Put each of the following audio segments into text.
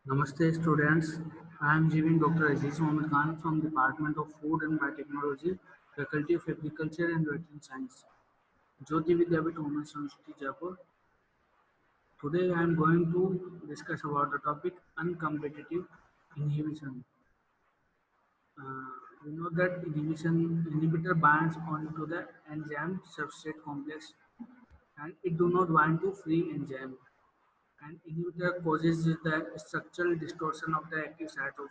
Namaste students, I am GV Dr. Aziz Mohammed Khan from Department of Food and Biotechnology, Faculty of Agriculture and Veterinary Science, Jyoti Vidyapith Women's University, Jaipur. Today I am going to discuss about the topic uncompetitive inhibition. Uh, we know that inhibitor binds onto the enzyme substrate complex and it do not bind to free enzyme. And inhibitor causes the structural distortion of the active site of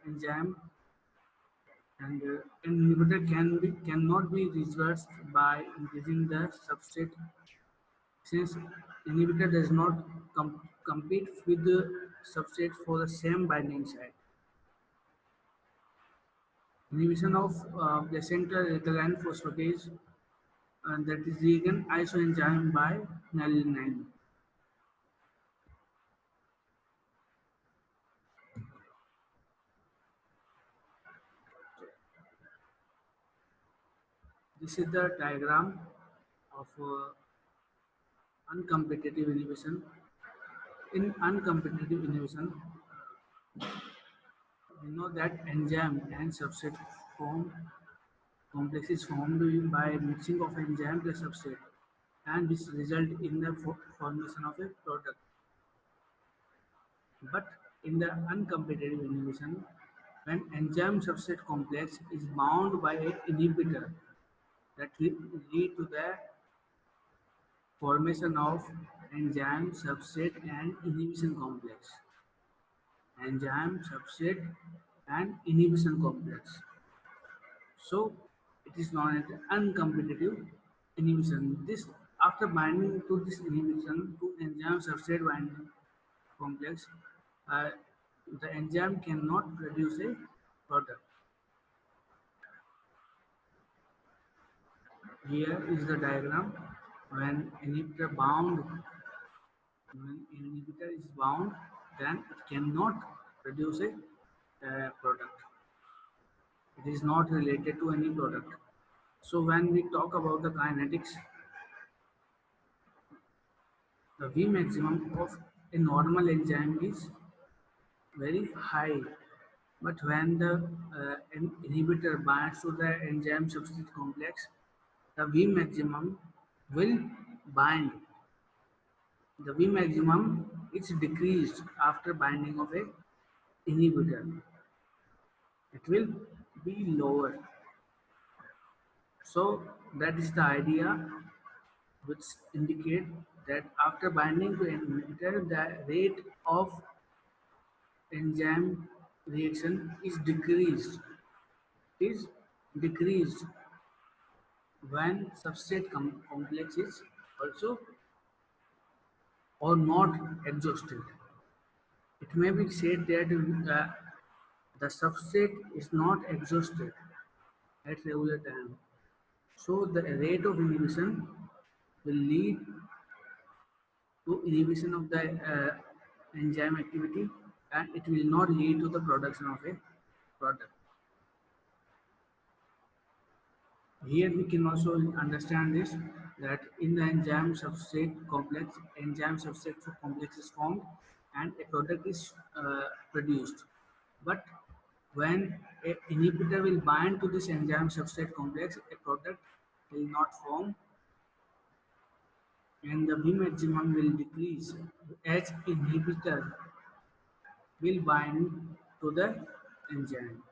enzyme, and inhibitor cannot be reversed by increasing the substrate since inhibitor does not compete with the substrate for the same binding site. Inhibition of placental alkaline phosphatase, that is vegan isoenzyme by nalinine. This is the diagram of uncompetitive inhibition. In uncompetitive inhibition, we know that enzyme and substrate form complex is formed by mixing of enzyme plus substrate, and this result in the formation of a product. But in the uncompetitive inhibition, when enzyme substrate complex is bound by an inhibitor, that will lead to the formation of enzyme substrate and inhibition complex. Enzyme substrate and inhibition complex. So it is known as uncompetitive inhibition. This after binding to this inhibition to enzyme substrate binding complex, uh, the enzyme cannot produce a product. Here is the diagram when inhibitor is bound, then it cannot produce a product. It is not related to any product. So when we talk about the kinetics, the V maximum of a normal enzyme is very high, but when the inhibitor binds to the enzyme substrate complex, the V maximum will bind. The V maximum is decreased after binding of a inhibitor. It will be lower. So that is the idea which indicate that after binding to an inhibitor, the rate of enzyme reaction is decreased when substrate complex is also or not exhausted. It may be said that the substrate is not exhausted at regular time. So the rate of inhibition will lead to inhibition of the enzyme activity, and it will not lead to the production of a product. Here we can also understand this that in the enzyme substrate complex is formed and a product is produced. But when a inhibitor will bind to this enzyme substrate complex, a product will not form and the V maximum will decrease as inhibitor will bind to the enzyme,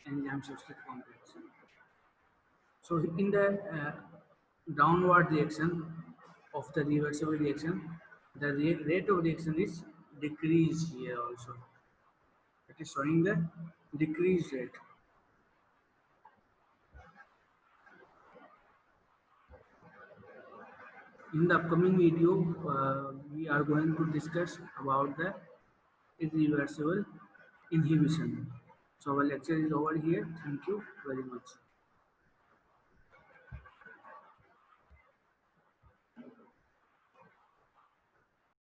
enzyme substrate complex. So in the downward reaction of the reversible reaction, the rate of reaction is decreased here also. It is showing the decreased rate. In the upcoming video, we are going to discuss about the irreversible inhibition. So our lecture is over here. Thank you very much.